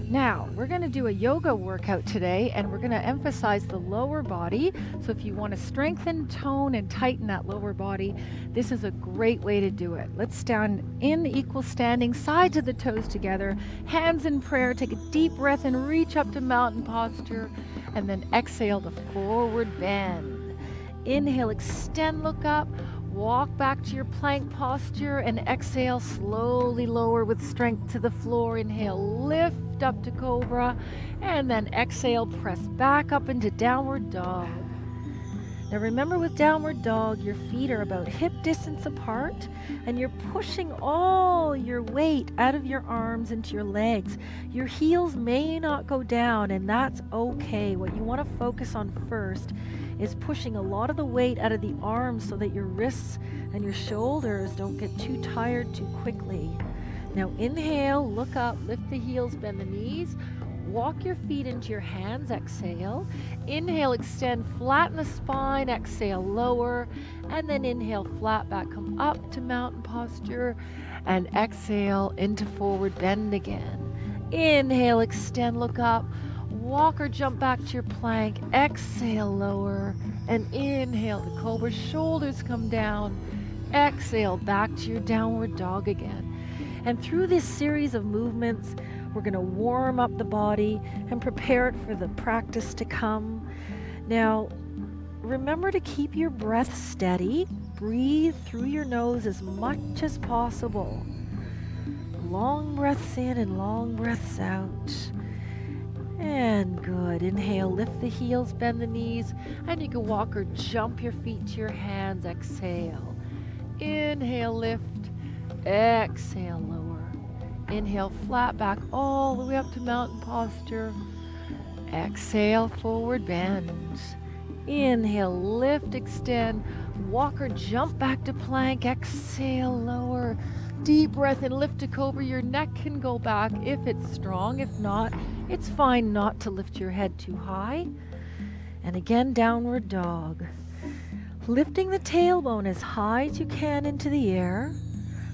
Now, we're going to do a yoga workout today, and we're going to emphasize the lower body. So if you want to strengthen, tone, and tighten that lower body, this is a great way to do it. Let's stand in equal standing, sides of the toes together, hands in prayer. Take a deep breath and reach up to mountain posture, and then exhale the forward bend. Inhale, extend, look up. Walk back to your plank posture and exhale, slowly lower with strength to the floor. Inhale, lift up to cobra, and then exhale, press back up into downward dog. Now remember, with downward dog, your feet are about hip distance apart and you're pushing all your weight out of your arms into your legs. Your heels may not go down, and that's okay. What you want to focus on first is pushing a lot of the weight out of the arms so that your wrists and your shoulders don't get too tired too quickly. Now inhale, look up, lift the heels, bend the knees. Walk your feet into your hands, exhale. Inhale, extend, flatten the spine, exhale, lower. And then inhale, flat back, come up to mountain posture. And exhale into forward bend again. Inhale, extend, look up. Walk or jump back to your plank. Exhale, lower. And inhale to cobra, shoulders come down. Exhale, back to your downward dog again. And through this series of movements, we're going to warm up the body and prepare it for the practice to come. Now, remember to keep your breath steady. Breathe through your nose as much as possible. Long breaths in and long breaths out. And good. Inhale, lift the heels, bend the knees, and you can walk or jump your feet to your hands. Exhale. Inhale, lift. Exhale, lower. Inhale, flat back all the way up to mountain posture. Exhale, forward bend. Inhale, lift, extend. Walk or jump back to plank. Exhale, lower. Deep breath in, lift to cobra. Your neck can go back if it's strong. If not, it's fine not to lift your head too high. And again, downward dog. Lifting the tailbone as high as you can into the air,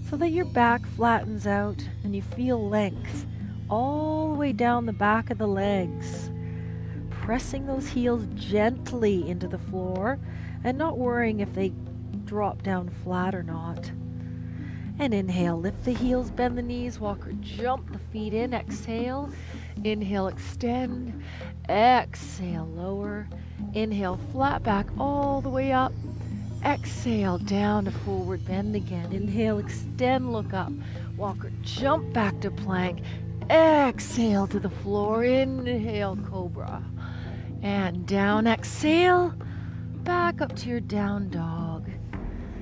so that your back flattens out and you feel length all the way down the back of the legs. Pressing those heels gently into the floor and not worrying if they drop down flat or not. And inhale, lift the heels, bend the knees, walk or jump the feet in. Exhale. Inhale, extend. Exhale, lower. Inhale, flat back all the way up. Exhale, down to forward bend again. Inhale, extend, look up. Walk or jump back to plank. Exhale to the floor. Inhale, cobra. And down, exhale. Back up to your down dog.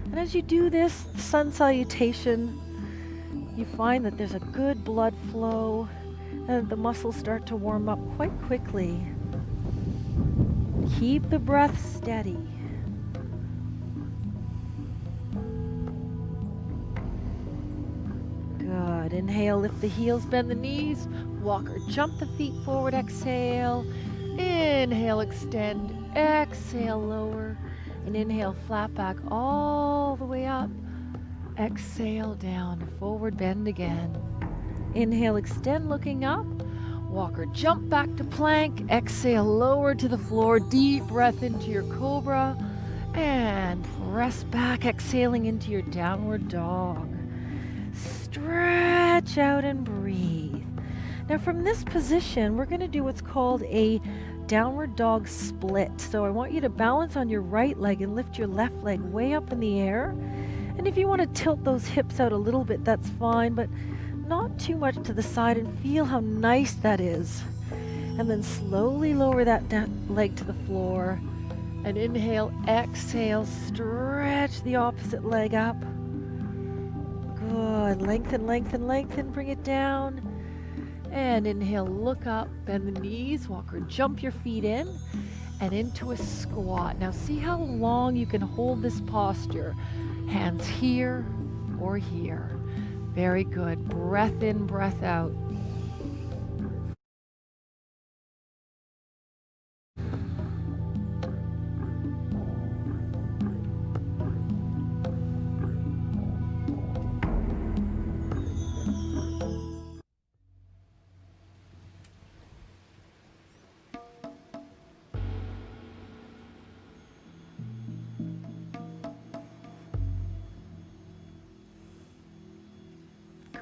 And as you do this sun salutation, you find that there's a good blood flow and the muscles start to warm up quite quickly. Keep the breath steady. Good. Inhale, lift the heels, bend the knees, walk or jump the feet forward. Exhale. Inhale, extend. Exhale, lower. And inhale, flat back all the way up. Exhale, down, forward bend again. Inhale, extend, looking up. Walk or jump back to plank. Exhale, lower to the floor. Deep breath into your cobra. And press back, exhaling into your downward dog. Stretch out and breathe. Now from this position, we're going to do what's called a downward dog split. So I want you to balance on your right leg and lift your left leg way up in the air. And if you want to tilt those hips out a little bit, that's fine, but not too much to the side, and feel how nice that is. And then slowly lower that leg to the floor. And inhale, exhale, stretch the opposite leg up. Good. Lengthen, lengthen, lengthen. Bring it down. And inhale, look up, bend the knees, walk or jump your feet in and into a squat. Now see how long you can hold this posture. Hands here or here. Very good. Breath in, breath out.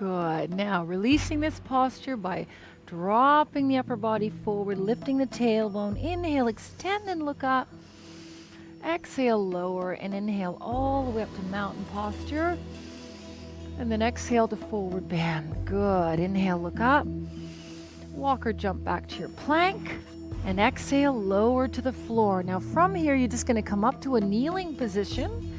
Good. Now, releasing this posture by dropping the upper body forward, lifting the tailbone. Inhale, extend and look up. Exhale, lower, and inhale all the way up to mountain posture. And then exhale to forward bend. Good. Inhale, look up. Walk or jump back to your plank. And exhale, lower to the floor. Now from here, you're just going to come up to a kneeling position.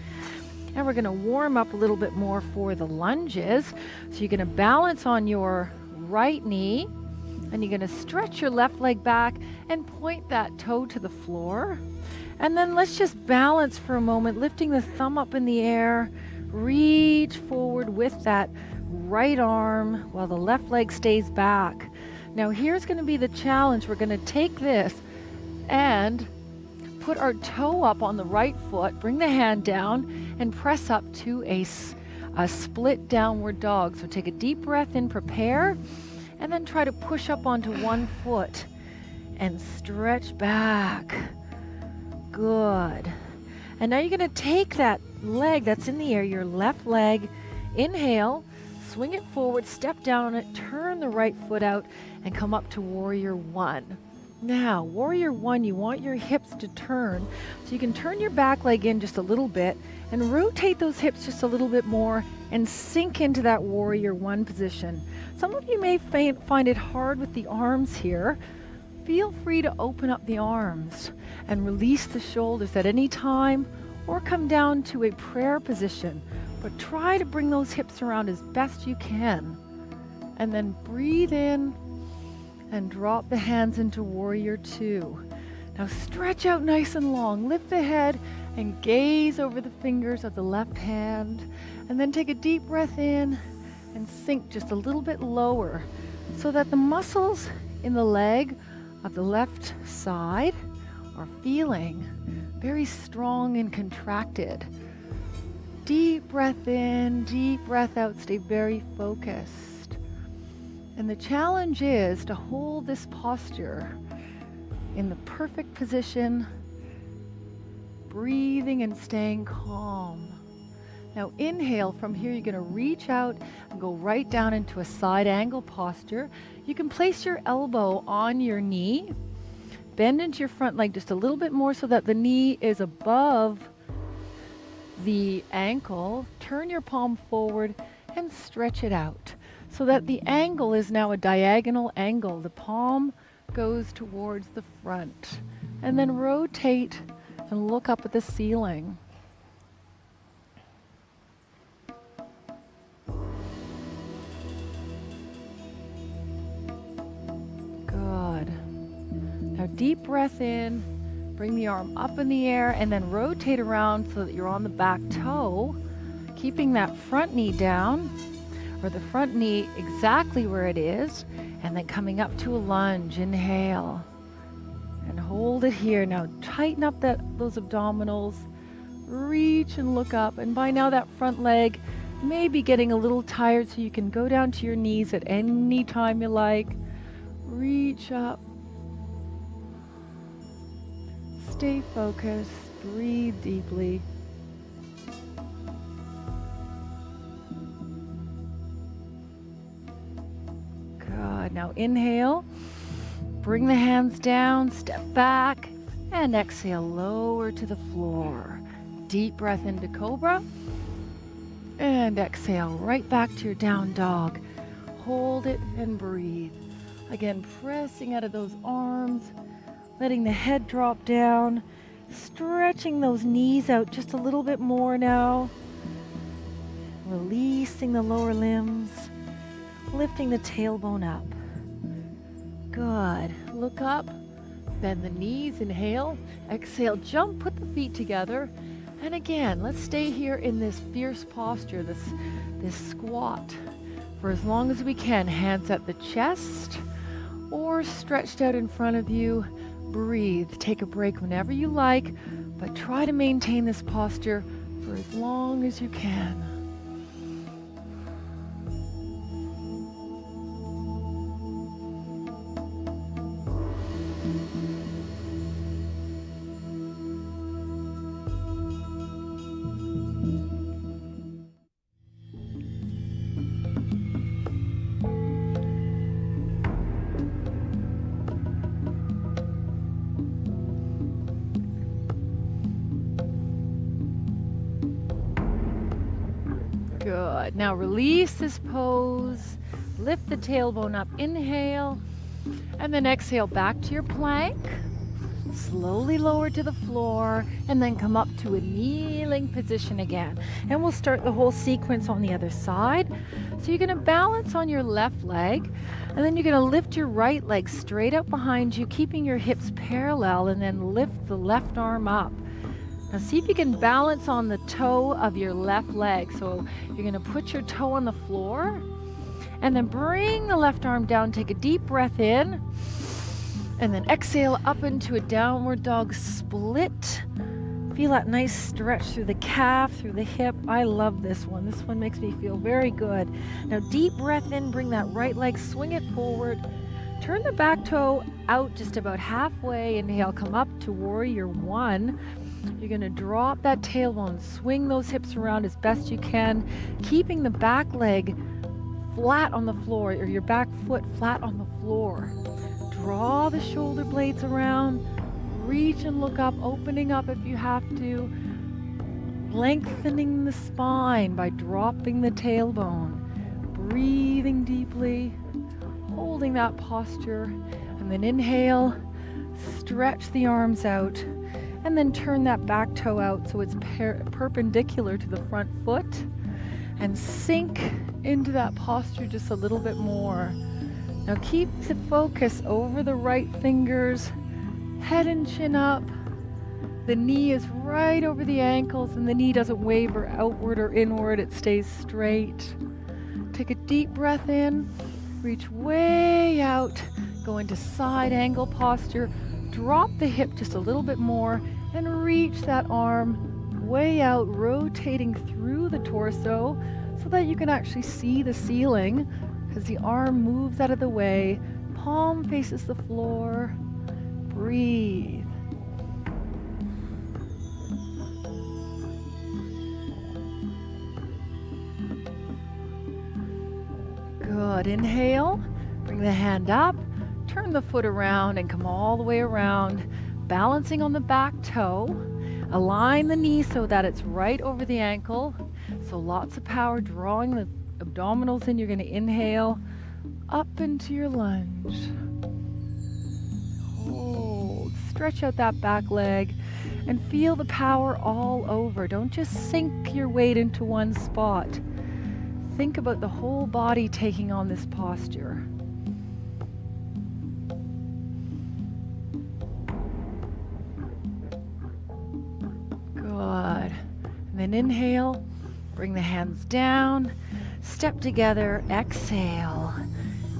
And we're going to warm up a little bit more for the lunges. So you're going to balance on your right knee. And you're going to stretch your left leg back and point that toe to the floor. And then let's just balance for a moment, lifting the thumb up in the air. Reach forward with that right arm while the left leg stays back. Now here's going to be the challenge. We're going to take this and put our toe up on the right foot, bring the hand down, and press up to a split downward dog. So take a deep breath in, prepare, and then try to push up onto one foot and stretch back. Good. And now you're going to take that leg that's in the air, your left leg, inhale, swing it forward, step down on it, turn the right foot out, and come up to warrior one. Now, warrior one, you want your hips to turn, so you can turn your back leg in just a little bit and rotate those hips just a little bit more and sink into that warrior one position. Some of you may find it hard with the arms here. Feel free to open up the arms and release the shoulders at any time, or come down to a prayer position, but try to bring those hips around as best you can. And then breathe in and drop the hands into warrior two. Now stretch out nice and long, lift the head and gaze over the fingers of the left hand, and then take a deep breath in and sink just a little bit lower so that the muscles in the leg of the left side are feeling very strong and contracted. Deep breath in, deep breath out, stay very focused. And the challenge is to hold this posture in the perfect position, breathing and staying calm. Now inhale, from here you're going to reach out and go right down into a side angle posture. You can place your elbow on your knee, bend into your front leg just a little bit more so that the knee is above the ankle. Turn your palm forward and stretch it out so that the angle is now a diagonal angle. The palm goes towards the front. And then rotate and look up at the ceiling. Good. Now deep breath in, bring the arm up in the air, and then rotate around so that you're on the back toe, keeping that front knee down, or the front knee exactly where it is, and then coming up to a lunge. Inhale and hold it here. Now tighten up those abdominals, reach and look up, and by now that front leg may be getting a little tired, so you can go down to your knees at any time you like. Reach up, stay focused, breathe deeply. Good. Now inhale, bring the hands down, step back, and exhale, lower to the floor. Deep breath into cobra, and exhale right back to your down dog. Hold it and breathe. Again, pressing out of those arms, letting the head drop down, stretching those knees out just a little bit more now. Releasing the lower limbs, lifting the tailbone up. Good. Look up, bend the knees, inhale, exhale, jump, put the feet together. And again, let's stay here in this fierce posture, this squat, for as long as we can. Hands at the chest or stretched out in front of you. Breathe. Take a break whenever you like, but try to maintain this posture for as long as you can. Good. Now release this pose. Lift the tailbone up. Inhale. And then exhale back to your plank. Slowly lower to the floor. And then come up to a kneeling position again. And we'll start the whole sequence on the other side. So you're going to balance on your left leg. And then you're going to lift your right leg straight up behind you, keeping your hips parallel. And then lift the left arm up. Now see if you can balance on the toe of your left leg. So you're going to put your toe on the floor and then bring the left arm down. Take a deep breath in and then exhale up into a downward dog split. Feel that nice stretch through the calf, through the hip. I love this one. This one makes me feel very good. Now deep breath in, bring that right leg, swing it forward. Turn the back toe out just about halfway. Inhale, come up to warrior one. You're going to drop that tailbone, swing those hips around as best you can, keeping the back leg flat on the floor, or your back foot flat on the floor. Draw the shoulder blades around, reach and look up, opening up if you have to, lengthening the spine by dropping the tailbone, breathing deeply, holding that posture, and then inhale, stretch the arms out. And then turn that back toe out so it's perpendicular to the front foot. And sink into that posture just a little bit more. Now keep the focus over the right fingers, head and chin up. The knee is right over the ankles and the knee doesn't waver outward or inward, it stays straight. Take a deep breath in, reach way out, go into side angle posture. Drop the hip just a little bit more and reach that arm way out, rotating through the torso so that you can actually see the ceiling as the arm moves out of the way. Palm faces the floor. Breathe. Good. Inhale. Bring the hand up. Turn the foot around and come all the way around, balancing on the back toe. Align the knee so that it's right over the ankle. So lots of power, drawing the abdominals in. You're going to inhale up into your lunge. Hold. Stretch out that back leg and feel the power all over. Don't just sink your weight into one spot. Think about the whole body taking on this posture. Good. And then inhale, bring the hands down, step together, exhale.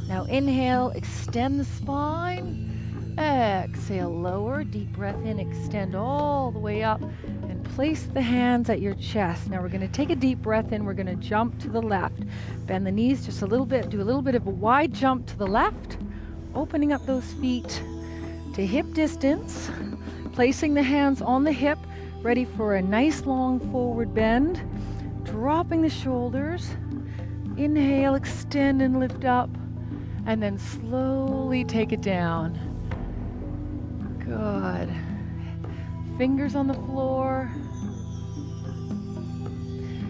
Now inhale, extend the spine, exhale, lower, deep breath in, extend all the way up, and place the hands at your chest. Now we're going to take a deep breath in, we're going to jump to the left. Bend the knees just a little bit, do a little bit of a wide jump to the left, opening up those feet to hip distance, placing the hands on the hip, ready for a nice long forward bend, dropping the shoulders. Inhale, extend and lift up, and then slowly take it down. Good. Fingers on the floor.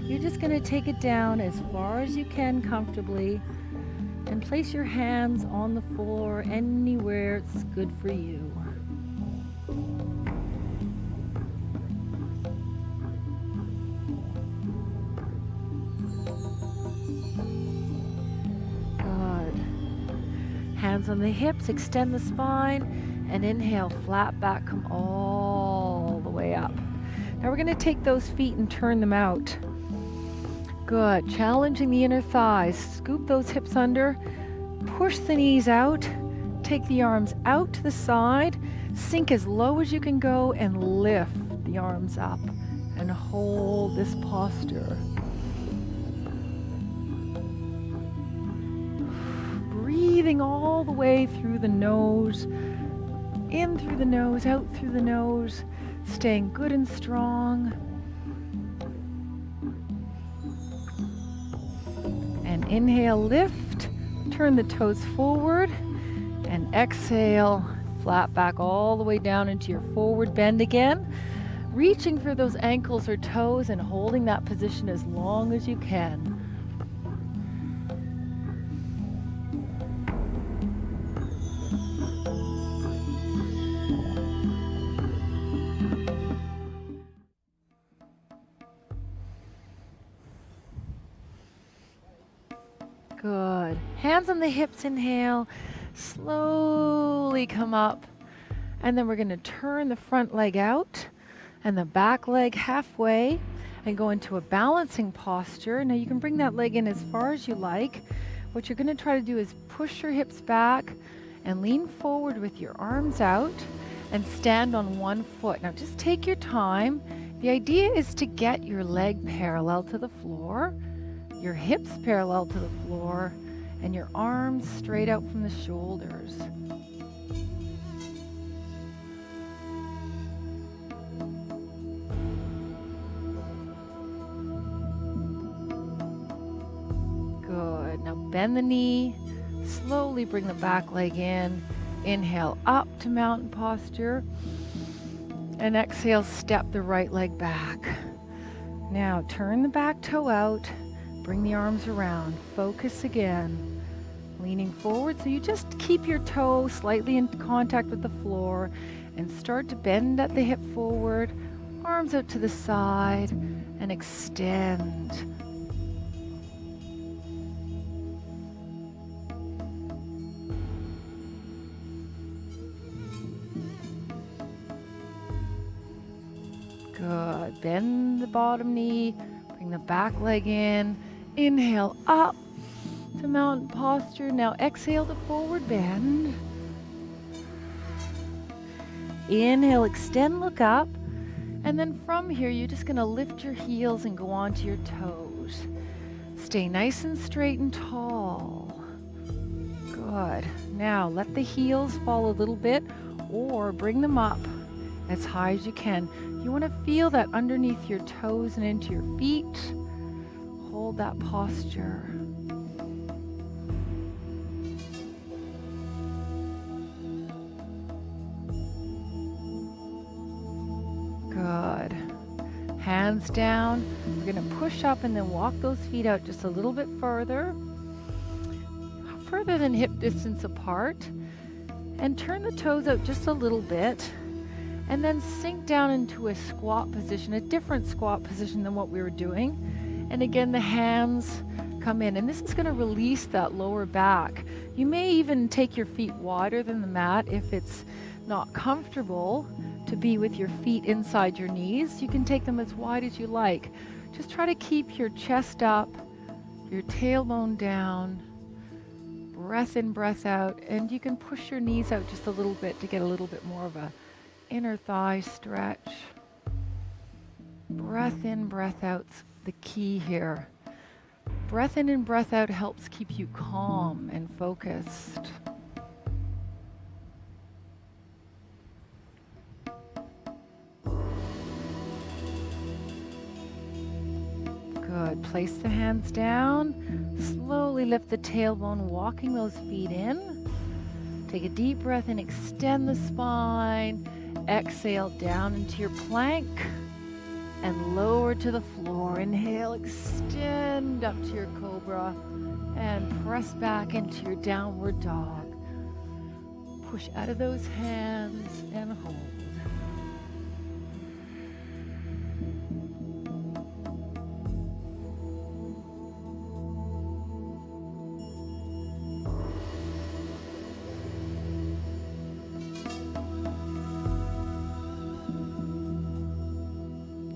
You're just going to take it down as far as you can comfortably and place your hands on the floor anywhere it's good for you. Hands on the hips, extend the spine, and inhale, flat back, come all the way up. Now we're going to take those feet and turn them out. Good. Challenging the inner thighs. Scoop those hips under, push the knees out, take the arms out to the side, sink as low as you can go, and lift the arms up and hold this posture. Breathing all the way through the nose, in through the nose, out through the nose, staying good and strong. And inhale, lift, turn the toes forward, and exhale, flat back all the way down into your forward bend again. Reaching for those ankles or toes and holding that position as long as you can. Good. Hands on the hips, inhale. Slowly come up. And then we're going to turn the front leg out and the back leg halfway and go into a balancing posture. Now you can bring that leg in as far as you like. What you're going to try to do is push your hips back and lean forward with your arms out and stand on one foot. Now just take your time. The idea is to get your leg parallel to the floor, your hips parallel to the floor, and your arms straight out from the shoulders. Good. Now bend the knee, slowly bring the back leg in. Inhale up to mountain posture, and exhale, step the right leg back. Now turn the back toe out, bring the arms around, focus again, leaning forward. So you just keep your toe slightly in contact with the floor and start to bend at the hip forward, arms out to the side, and extend. Good. Bend the bottom knee, bring the back leg in. Inhale up to mountain posture. Now exhale to forward bend. Inhale, extend, look up. And then from here, you're just going to lift your heels and go onto your toes. Stay nice and straight and tall. Good. Now let the heels fall a little bit or bring them up as high as you can. You want to feel that underneath your toes and into your feet. Hold that posture. Good. Hands down. We're going to push up and then walk those feet out just a little bit further than hip distance apart. And turn the toes out just a little bit. And then sink down into a squat position, a different squat position than what we were doing. And again, the hands come in. And this is going to release that lower back. You may even take your feet wider than the mat if it's not comfortable to be with your feet inside your knees. You can take them as wide as you like. Just try to keep your chest up, your tailbone down, breath in, breath out, and you can push your knees out just a little bit to get a little bit more of a inner thigh stretch. Breath in, breath out's the key here. Breath in and breath out helps keep you calm and focused. Good. Place the hands down. Slowly lift the tailbone, walking those feet in. Take a deep breath and extend the spine. Exhale down into your plank and lower to the floor. Inhale, extend up to your cobra and press back into your downward dog. Push out of those hands and hold.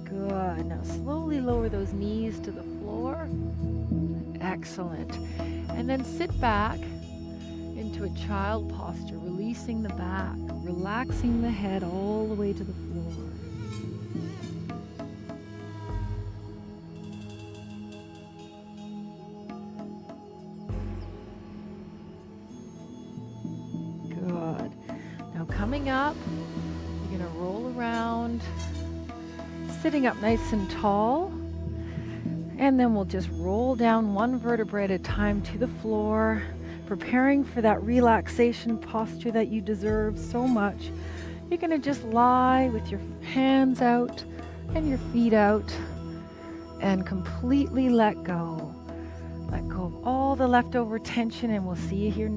Good. Now slowly lower those knees to the floor. Excellent. And then sit back into a child posture, releasing the back, relaxing the head all the way to the floor. Good. Now coming up, you're going to roll around, sitting up nice and tall, and then we'll just roll down one vertebra at a time to the floor, preparing for that relaxation posture that you deserve so much. You're going to just lie with your hands out and your feet out and completely let go. Let go of all the leftover tension, and we'll see you here